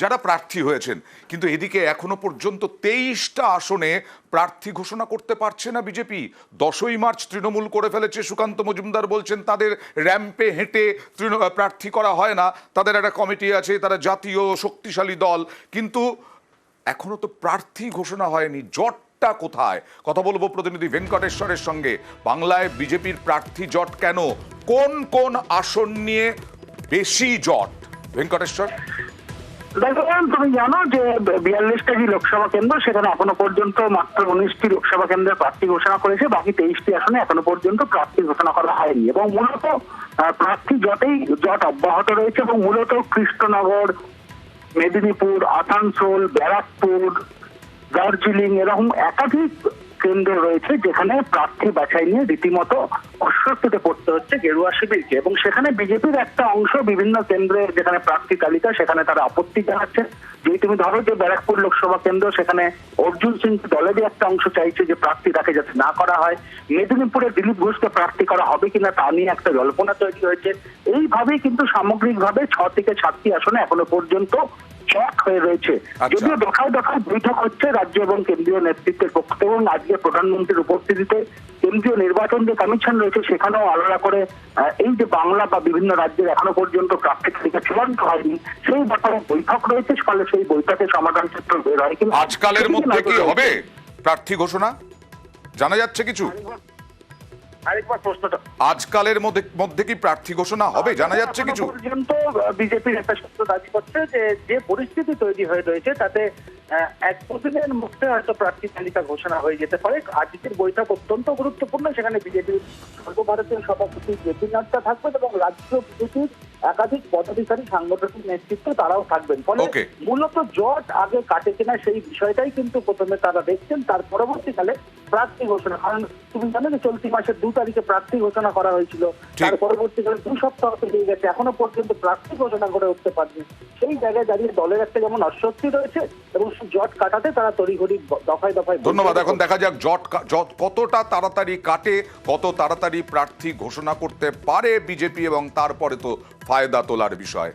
যারা প্রার্থী হয়েছেন, কিন্তু এদিকে এখনো পর্যন্ত 23টা আসনে প্রার্থী ঘোষণা করতে পারছে না বিজেপি। 10ই মার্চ তৃণমূল করে ফেলেছে। সুকান্ত মজুমদার বলছেন তাদের র্যাম্পে হেঁটে প্রার্থী করা হয় না, তাদের একটা কমিটি আছে, তারা জাতীয় শক্তিশালী দল, কিন্তু এখনো তো প্রার্থী ঘোষণা হয়নি। জটটা কোথায়? কথা বলবো প্রতিনিধি ভেঙ্কটেশ্বরের সঙ্গে। বাংলায় বিজেপির প্রার্থী জট কেন? কোন কোন আসন নিয়ে বেশি জট? ভেঙ্কটেশ্বর। দেখুন, তুমি জানো যে 42টা যে লোকসভা কেন্দ্র, সেখানে এখনো পর্যন্ত মাত্র 19টি লোকসভা কেন্দ্রে প্রার্থী ঘোষণা করেছে। বাকি 23টি আসনে এখনো পর্যন্ত প্রার্থী ঘোষণা করা হয়নি এবং মূলত প্রার্থী জট অব্যাহত রয়েছে এবং মূলত কৃষ্ণনগর, মেদিনীপুর, আসানসোল, ব্যারাকপুর, দার্জিলিং এরকম একাধিক কেন্দ্র রয়েছে যেখানে প্রার্থী বাছাই নিয়ে রীতিমতো অস্বস্তিতে পড়তে হচ্ছে গেরুয়া শিবিরকে। এবং সেখানে বিজেপির একটা অংশ বিভিন্ন কেন্দ্রে যেখানে প্রার্থী তালিকা, সেখানে তারা আপত্তি জানাচ্ছে। যে তুমি ধরো যে ব্যারাকপুর লোকসভা কেন্দ্র, সেখানে অর্জুন সিং দলেরই একটা অংশ চাইছে যে প্রার্থী তাকে যাতে না করা হয়। মেদিনীপুরে দিলীপ ঘোষকে প্রার্থী করা হবে কিনা তা নিয়ে একটা জল্পনা তৈরি হয়েছে। এইভাবেই কিন্তু সামগ্রিকভাবে 6 থেকে 7টি আসনে এখনো পর্যন্ত জট হয়ে রয়েছে। যদিও দফায় দফায় বৈঠক হচ্ছে রাজ্য এবং কেন্দ্রীয় নেতৃত্বের পক্ষ থেকে, এবং আজকে প্রধানমন্ত্রীর উপস্থিতিতে কেন্দ্রীয় নির্বাচন যে কমিশন রয়েছে সেখানেও আলাদা করে এই যে বাংলা বা বিভিন্ন রাজ্যের এখনো পর্যন্ত প্রার্থী তালিকা চূড়ান্ত হয়নি, সেই ব্যাপারে বৈঠক রয়েছে। ফলে সেই বৈঠকে সমাধান সূত্র বের হয়। কিন্তু আজকালের মধ্যে কি হবে প্রার্থী ঘোষণা? জানা যাচ্ছে কিছু? আরেকবার প্রশ্নটা। আজকালের মধ্যে কি প্রার্থী ঘোষণা হবে? জানা যাচ্ছে কিছু? পর্যন্ত বিজেপির একটা সূত্র দাবি করছে যে পরিস্থিতি তৈরি হয়ে রয়েছে তাতে 1-2 দিনের মধ্যে হয়তো প্রার্থী তালিকা ঘোষণা হয়ে যেতে পারে। আজকের বৈঠক অত্যন্ত গুরুত্বপূর্ণ। সেখানে বিজেপির সর্বভারতীয় সভাপতি জেপি নাড্ডা থাকবেন এবং রাজ্য বিজেপির একাধিক পদাধিকারী সাংগঠনিক নেতৃত্ব তারাও থাকবেন। ফলে মূলত জট আগে কাটে কিনা সেই বিষয়টাই কিন্তু প্রথমে তারা দেখছেন, তার পরবর্তীকালে প্রার্থী ঘোষণা। কারণ তুমি জানো যে চলতি মাসের 2 তারিখে প্রার্থী ঘোষণা করা হয়েছিল, তার পরবর্তীকালে 2 সপ্তাহ পেরিয়ে গেছে, এখনো পর্যন্ত প্রার্থী ঘোষণা করে উঠতে পারেনি। সেই জায়গায় দাঁড়িয়ে দলের একটা যেমন অস্বস্তি রয়েছে এবং জট কাটাতে তারা তড়িঘড়ি দফায় দফায়। ধন্যবাদ। এখন দেখা যাক জট কতটা তাড়াতাড়ি কাটে, কত তাড়াতাড়ি প্রার্থী ঘোষণা করতে পারে বিজেপি, এবং তারপরে তো ফায়দা তোলার বিষয়।